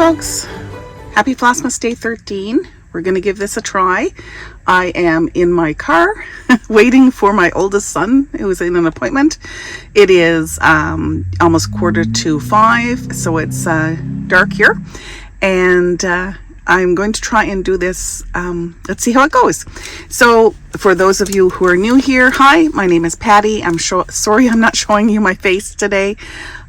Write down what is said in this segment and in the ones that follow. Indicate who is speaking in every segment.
Speaker 1: folks, happy Flossmas Day 13. We're going to give this a try. I am in my car waiting for my oldest son who is in an appointment. It is almost 4:45, so it's dark here, and I'm going to try and do this. Let's see how it goes. So for those of you who are new here, hi, my name is Patty. I'm sorry I'm not showing you my face today.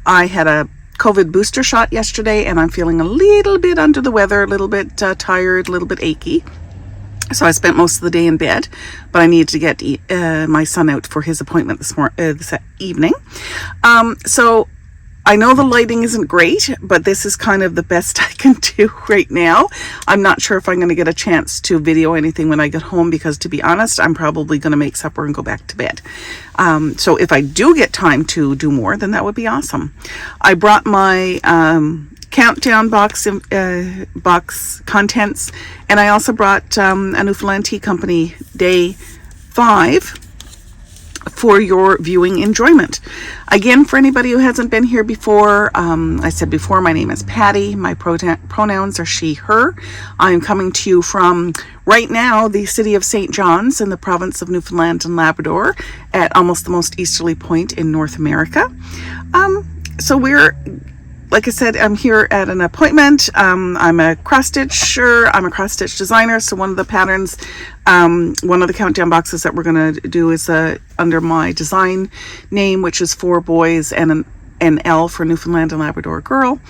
Speaker 1: I had a COVID booster shot yesterday, and I'm feeling a little bit under the weather, a little bit tired, a little bit achy. So I spent most of the day in bed, but I needed to get my son out for his appointment this evening. So I know the lighting isn't great, but this is kind of the best I can do right now. I'm not sure if I'm going to get a chance to video anything when I get home, because to be honest, I'm probably going to make supper and go back to bed. So if I do get time to do more, then that would be awesome. I brought my countdown box contents, and I also brought a Newfoundland Tea Company Day 5 for your viewing enjoyment. Again, for anybody who hasn't been here before, I said before, my name is Patty. My pronouns are she, her. I'm coming to you from, right now, the city of St. John's in the province of Newfoundland and Labrador, at almost the most easterly point in North America. So like I said, I'm here at an appointment. I'm a cross-stitcher. I'm a cross-stitch designer. So one of the patterns, one of the countdown boxes that we're going to do is under my design name, which is 4 boys and an L for Newfoundland and Labrador girl.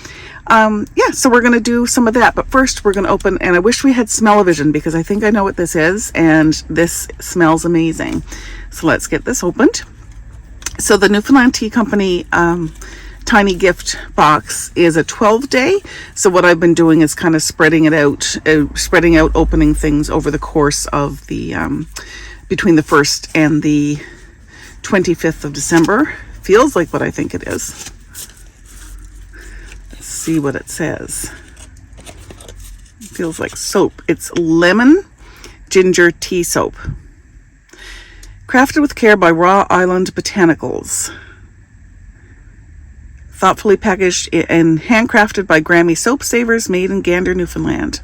Speaker 1: So we're going to do some of that. But first, we're going to open, and I wish we had smell-o-vision, because I think I know what this is, and this smells amazing. So let's get this opened. So the Newfoundland Tea Company tiny gift box is a 12-day. So what I've been doing is kind of spreading out opening things over the course of the between the 1st and the 25th of December. Feels like what I think it is. Let's see what it says. It feels like soap. It's lemon ginger tea soap. Crafted with care by Raw Island Botanicals. Thoughtfully packaged and handcrafted by Grammy Soap Savers, made in Gander, Newfoundland.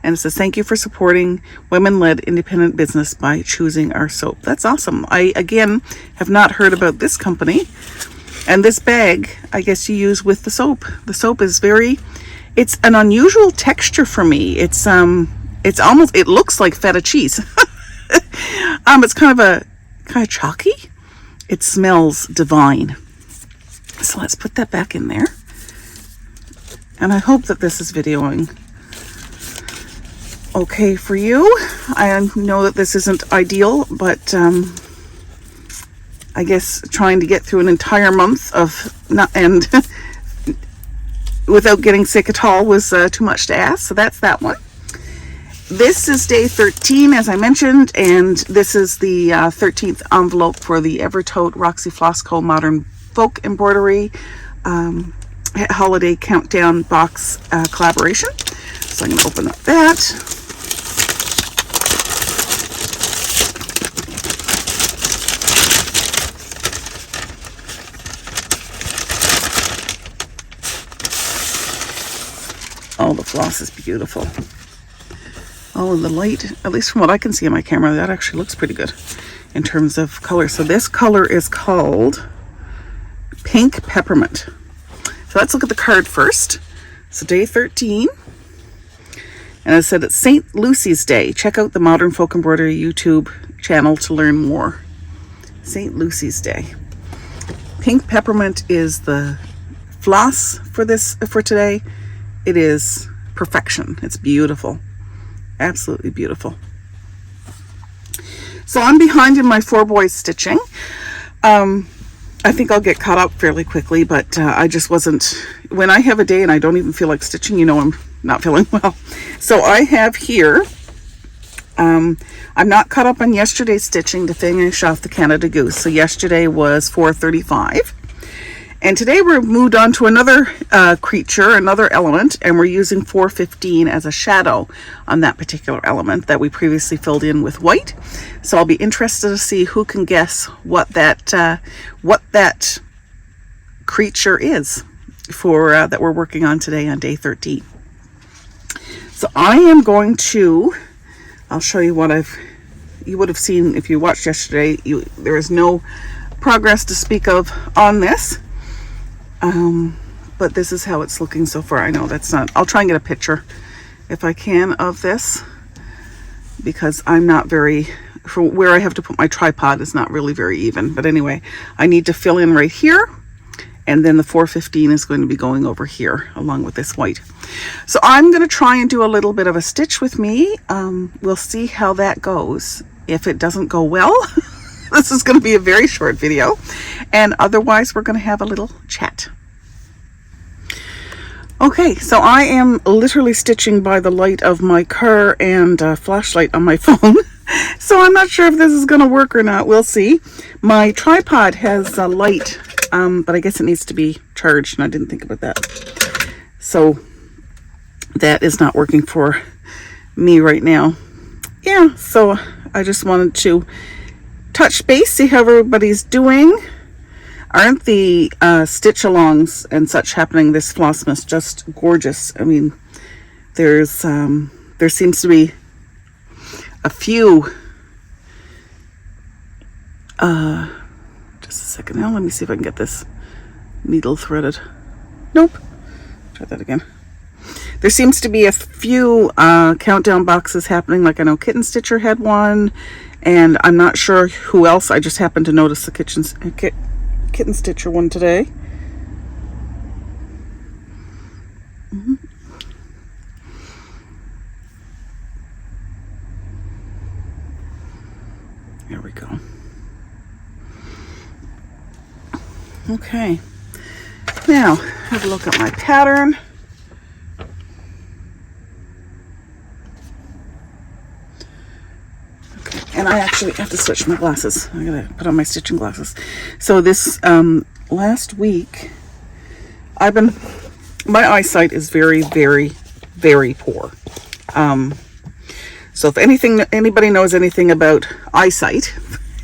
Speaker 1: And it says, thank you for supporting women-led independent business by choosing our soap. That's awesome. I, again, have not heard about this company. And this bag, I guess you use with the soap. The soap is it's an unusual texture for me. It's almost, it looks like feta cheese. It's kind of chalky. It smells divine. So let's put that back in there. And I hope that this is videoing okay for you. I know that this isn't ideal, but I guess trying to get through an entire month without getting sick at all was too much to ask. So that's that one. This is day 13, as I mentioned, and this is the 13th envelope for the Evertote Roxy Flossco Modern Folk Embroidery Holiday Countdown Box collaboration. So I'm going to open up that. Oh, the floss is beautiful. Oh, and the light, at least from what I can see on my camera, that actually looks pretty good in terms of color. So this color is called Pink Peppermint. So let's look at the card first. So day 13. And I said it's St. Lucy's Day. Check out the Modern Folk Embroidery YouTube channel to learn more. St. Lucy's Day. Pink Peppermint is the floss for today. It is perfection. It's beautiful. Absolutely beautiful. So I'm behind in my 4 boys stitching. I think I'll get caught up fairly quickly, but I just wasn't, when I have a day and I don't even feel like stitching, I'm not feeling well. So I have here, I'm not caught up on yesterday's stitching to finish off the Canada Goose. So yesterday was 4:35. And today we're moved on to another creature, another element, and we're using 415 as a shadow on that particular element that we previously filled in with white. So I'll be interested to see who can guess what that creature is for that we're working on today on day 13. So I am going to, I'll show you what you would have seen if you watched yesterday. There is no progress to speak of on this. But this is how it's looking so far. I know that's not, I'll try and get a picture if I can of this, because I'm not very, for where I have to put my tripod is not really very even. But anyway, I need to fill in right here, and then the 415 is going to be going over here along with this white. So I'm going to try and do a little bit of a stitch with me. We'll see how that goes. If it doesn't go well, this is going to be a very short video, and otherwise we're going to have a little chat. Okay, so I am literally stitching by the light of my car and flashlight on my phone. So I'm not sure if this is going to work or not. We'll see. My tripod has a light, but I guess it needs to be charged, and I didn't think about that. So that is not working for me right now. Yeah, so I just wanted to touch base, see how everybody's doing. Aren't the stitch alongs and such happening this Flossmas just gorgeous? I mean, there seems to be a few. Just a second now. Let me see if I can get this needle threaded. Nope. Try that again. There seems to be a few countdown boxes happening. Like I know Kitten Stitcher had one, and I'm not sure who else. I just happened to notice the Kitten Stitcher one today. There we go. Okay. Now, have a look at my pattern. And I actually have to switch my glasses. I gotta put on my stitching glasses. So this last week, my eyesight is very, very, very poor. So if anybody knows anything about eyesight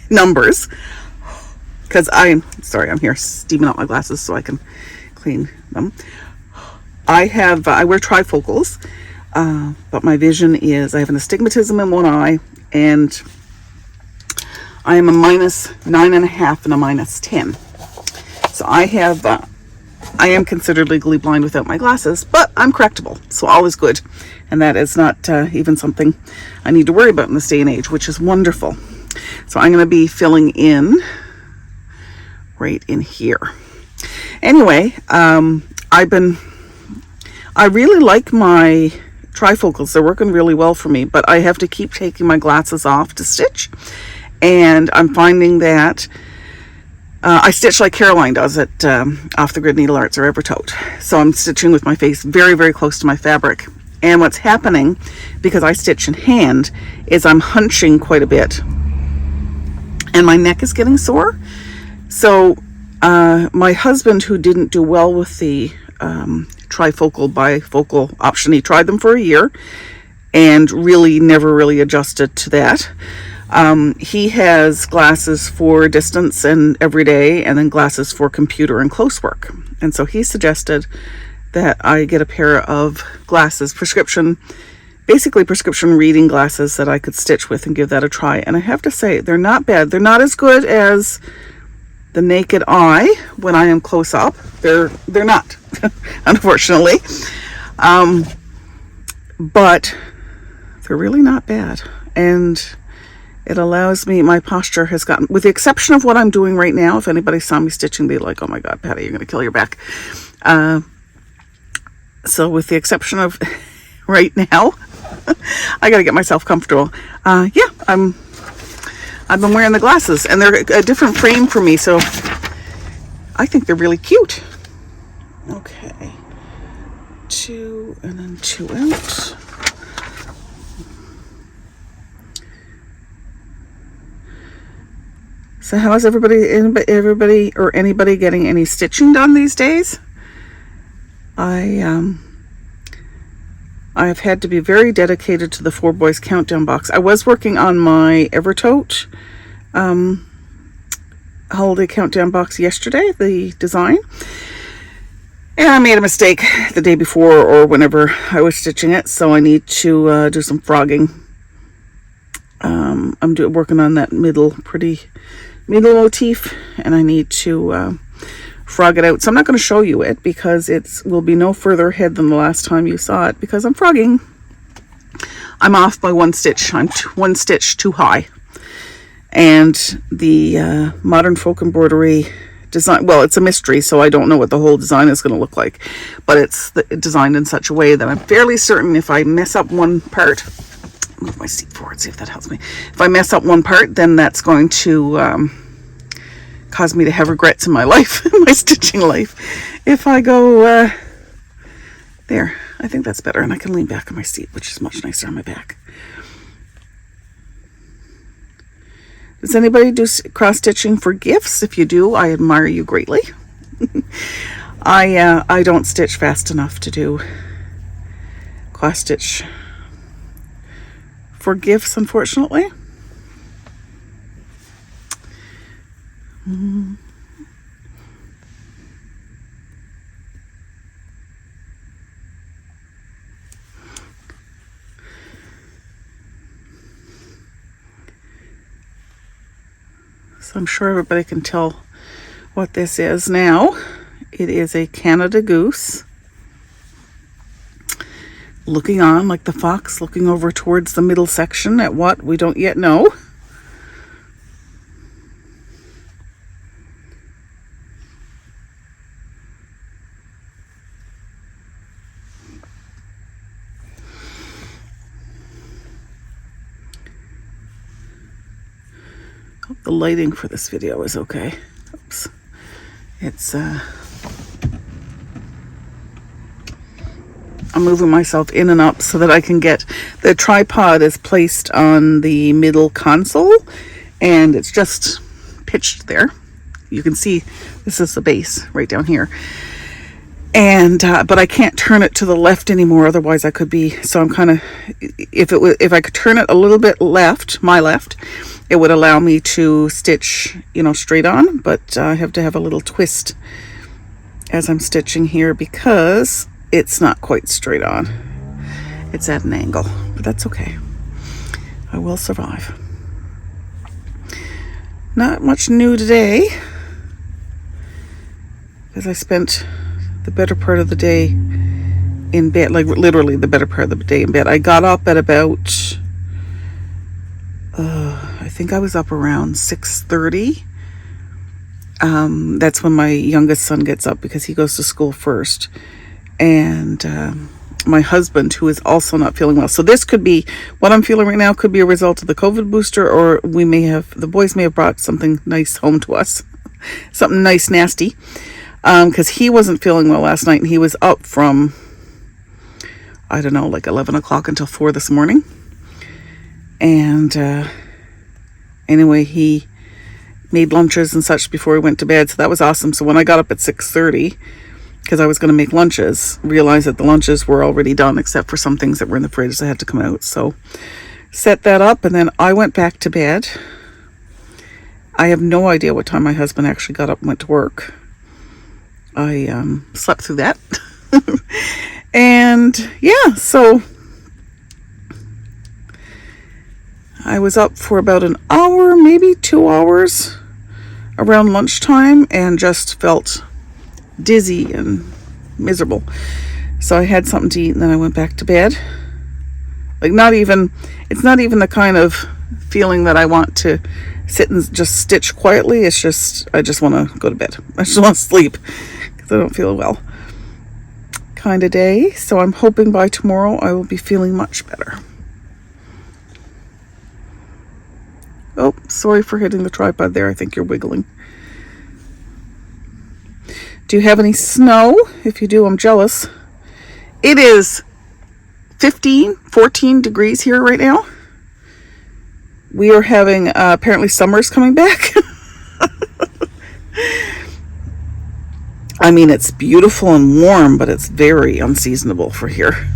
Speaker 1: numbers, because I'm here steaming out my glasses so I can clean them. I wear trifocals, but my vision is, I have an astigmatism in one eye, and I am a -9.5 and a -10. So I am considered legally blind without my glasses, but I'm correctable, so all is good. And that is not even something I need to worry about in this day and age, which is wonderful. So I'm going to be filling in right in here. Anyway, I really like my trifocals. They're working really well for me, but I have to keep taking my glasses off to stitch. And I'm finding that I stitch like Caroline does at Off the Grid Needle Arts or Evertote. So I'm stitching with my face very, very close to my fabric. And what's happening, because I stitch in hand, is I'm hunching quite a bit. And my neck is getting sore. So my husband, who didn't do well with the trifocal, bifocal option, he tried them for a year and really never really adjusted to that. He has glasses for distance and everyday, and then glasses for computer and close work. And so he suggested that I get a pair of glasses, basically prescription reading glasses that I could stitch with and give that a try. And I have to say, they're not bad. They're not as good as the naked eye when I am close up. They're not, unfortunately. But they're really not bad. And it allows me, my posture has gotten, with the exception of what I'm doing right now, if anybody saw me stitching, they'd be like, oh my God, Patty, you're going to kill your back. So with the exception of right now, I got to get myself comfortable. I've been wearing the glasses, and they're a different frame for me, so I think they're really cute. Okay. 2 and then 2 out. So how is everybody or anybody getting any stitching done these days? I have had to be very dedicated to the 4 Boys countdown box. I was working on my Evertote holiday countdown box yesterday, the design. And I made a mistake the day before or whenever I was stitching it, so I need to do some frogging. I'm working on that middle motif, and I need to frog it out. So I'm not going to show you it because it will be no further ahead than the last time you saw it, because I'm frogging. I'm off by one stitch. I'm one stitch too high. And the Modern Folk Embroidery design, well, it's a mystery, so I don't know what the whole design is going to look like, but it's designed in such a way that I'm fairly certain if I mess up one part, move my seat forward, see if that helps me. If I mess up one part, then that's going to cause me to have regrets in my life, my stitching life. If I go there, I think that's better, and I can lean back on my seat, which is much nicer on my back. Does anybody do cross stitching for gifts? If you do, I admire you greatly. I don't stitch fast enough to do cross stitch for gifts, unfortunately. So I'm sure everybody can tell what this is now. It is a Canada Goose, looking on like the fox, looking over towards the middle section at what we don't yet know. Hope the lighting for this video is okay. Oops. It's I'm moving myself in and up so that I can get the tripod is placed on the middle console, and it's just pitched there. You can see this is the base right down here, and but I can't turn it to the left anymore, otherwise I could be, so I'm kind of, if I could turn it a little bit left, my left, it would allow me to stitch, straight on, but I have to have a little twist as I'm stitching here because it's not quite straight on. It's at an angle, but that's okay. I will survive. Not much new today, because I spent the better part of the day in bed, like literally the better part of the day in bed. I got up at about, I think I was up around 6:30. That's when my youngest son gets up because he goes to school first. And my husband, who is also not feeling well. So this could be, what I'm feeling right now could be a result of the COVID booster, or the boys may have brought something nice home to us. Something nice, nasty. Because he wasn't feeling well last night, and he was up from, I don't know, like 11 o'clock until 4 this morning. And anyway, he made lunches and such before he went to bed, so that was awesome. So when I got up at 6:30, because I was going to make lunches, realized that the lunches were already done, except for some things that were in the fridge that had to come out. So set that up, and then I went back to bed. I have no idea what time my husband actually got up and went to work. I slept through that. And yeah, so I was up for about an hour, maybe 2 hours around lunchtime, and just felt dizzy and miserable. So I had something to eat, and then I went back to bed. Like, it's not even the kind of feeling that I want to sit and just stitch quietly. It's just, I just want to go to bed. I just want to sleep because I don't feel well kind of day. So I'm hoping by tomorrow I will be feeling much better. Oh, sorry for hitting the tripod there. I think you're wiggling. Do you have any snow? If you do, I'm jealous. It is 14 degrees here right now. We are having, apparently summer's coming back. I mean, it's beautiful and warm, but it's very unseasonable for here.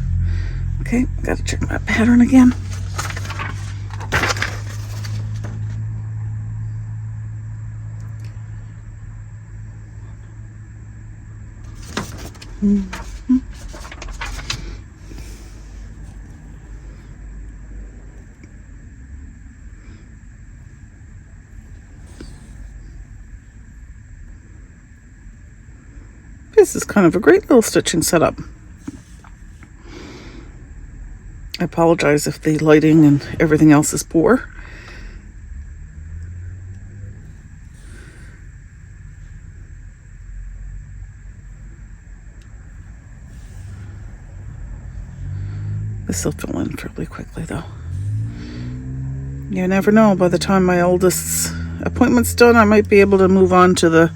Speaker 1: Okay, gotta check my pattern again. This is kind of a great little stitching setup. I apologize if the lighting and everything else is poor. This will fill in fairly quickly though. You never know, by the time my oldest's appointment's done, I might be able to move on to the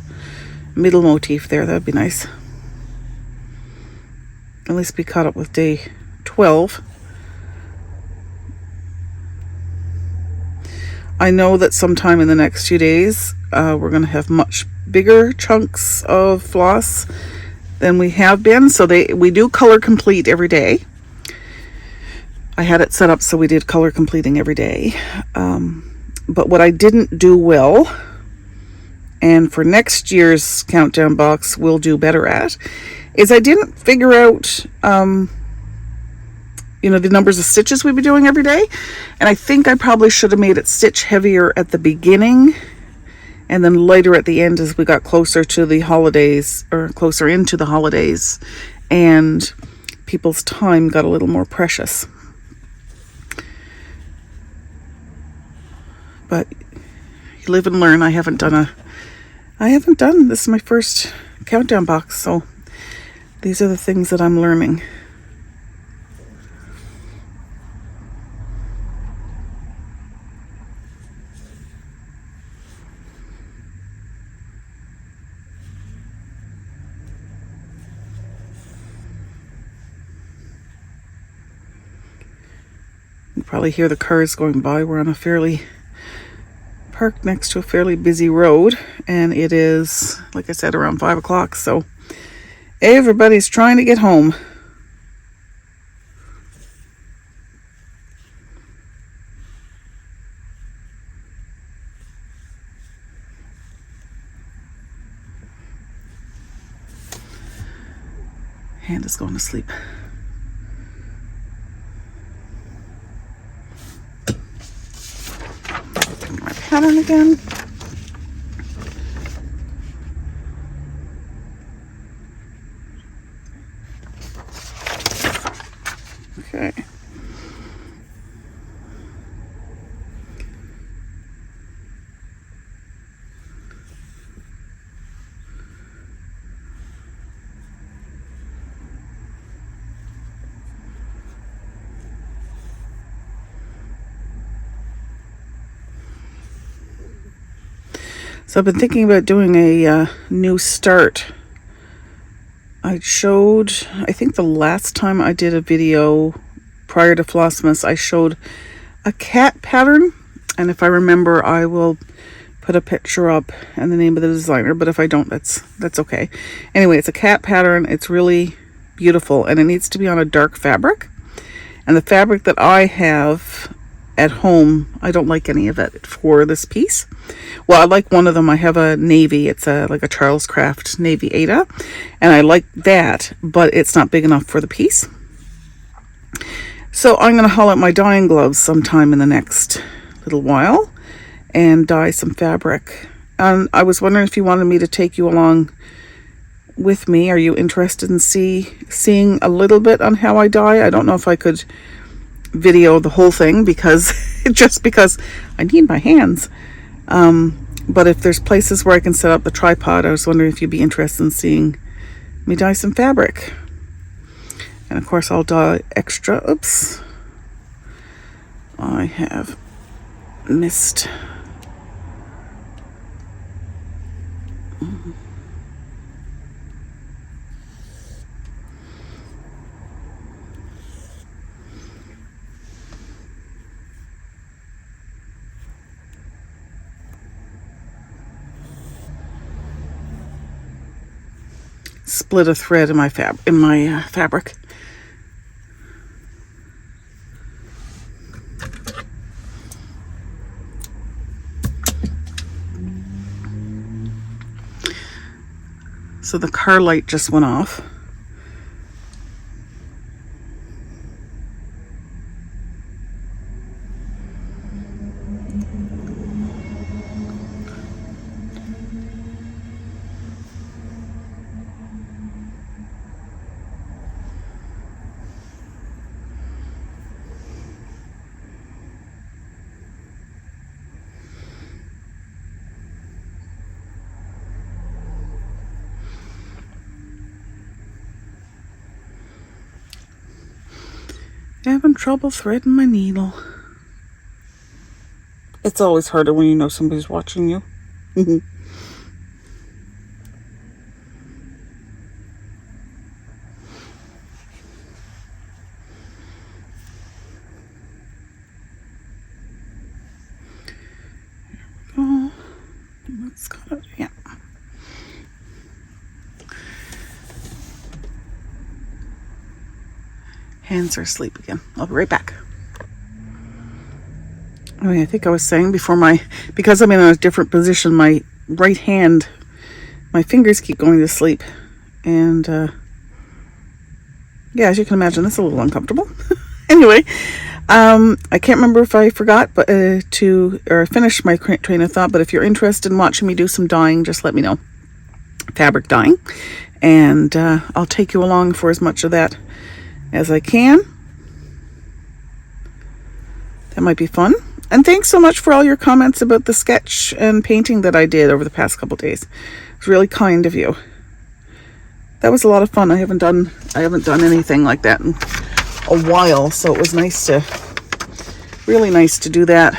Speaker 1: middle motif there. That'd be nice. At least be caught up with day 12. I know that sometime in the next few days, we're going to have much bigger chunks of floss than we have been. So we do color complete every day. I had it set up so we did color completing every day. But what I didn't do well, and for next year's countdown box we'll do better at, is I didn't figure out the numbers of stitches we'd be doing every day. And I think I probably should have made it stitch heavier at the beginning and then lighter at the end as we got closer to the holidays, or closer into the holidays, and people's time got a little more precious. But you live and learn. I haven't done, this is my first countdown box, so these are the things that I'm learning. You probably hear the cars going by. We're on parked next to a fairly busy road, and it is, like I said, around 5 o'clock, so everybody's trying to get home. Hand is going to sleep. My pattern again. Okay. So I've been thinking about doing a new start. I think the last time I did a video prior to Flossmas, I showed a cat pattern. And if I remember, I will put a picture up and the name of the designer. But if I don't, that's okay. Anyway, it's a cat pattern. It's really beautiful. And it needs to be on a dark fabric. And the fabric that I have at home, I don't like any of it for this piece. Well, I like one of them. I have a navy. It's like a Charles Craft Navy Ada, and I like that, but it's not big enough for the piece. So I'm going to haul out my dyeing gloves sometime in the next little while and dye some fabric. And I was wondering if you wanted me to take you along with me. Are you interested in seeing a little bit on how I dye? I don't know if I could video the whole thing because I need my hands. But if there's places where I can set up the tripod, I was wondering if you'd be interested in seeing me dye some fabric. And of course I'll dye extra. Oops. I have missed. Split a thread in my fabric. So the car light just went off. Having trouble threading my needle. It's always harder when you know somebody's watching you. Oh, that's got it. Yeah. Hands are asleep again. I'll be right back. I think I was saying before because I'm in a different position, my right hand, my fingers keep going to sleep. And, yeah, as you can imagine, it's a little uncomfortable. Anyway, I can't remember if I forgot or finished my train of thought, but if you're interested in watching me do some dyeing, just let me know. Fabric dyeing. And I'll take you along for as much of that as I can. That might be fun. And thanks so much for all your comments about the sketch and painting that I did over the past couple days. It's really kind of you. That was a lot of fun. I haven't done anything like that in a while, so it was really nice to do that.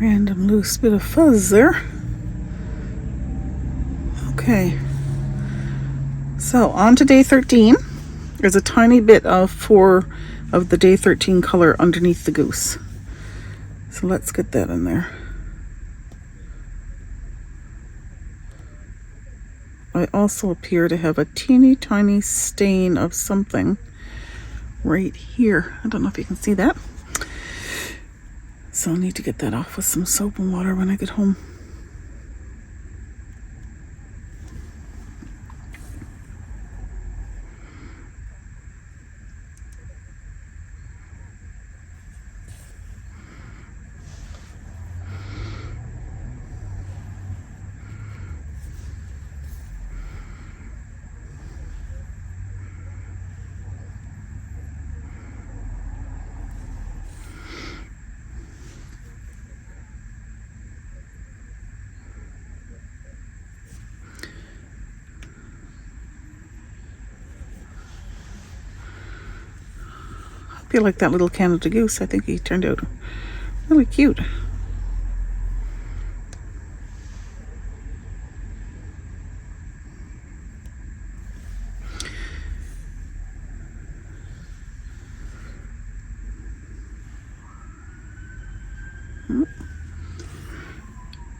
Speaker 1: Random loose bit of fuzz there. Okay, so on to day 13. There's a tiny bit of the day 13 color underneath the goose. So let's get that in there. I also appear to have a teeny tiny stain of something right here. I don't know if you can see that. So I'll need to get that off with some soap and water when I get home. I feel like that little Canada Goose. I think he turned out really cute.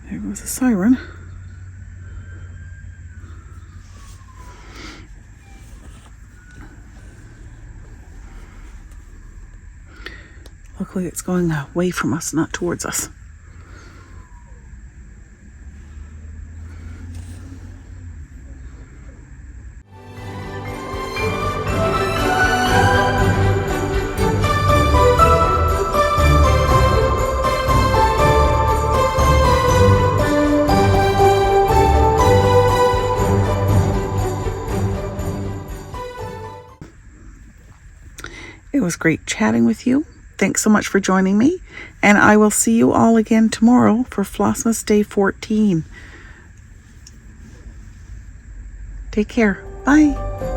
Speaker 1: There goes a siren. Luckily it's going away from us, not towards us. It was great chatting with you. Thanks so much for joining me, and I will see you all again tomorrow for Flossmas Day 14. Take care. Bye.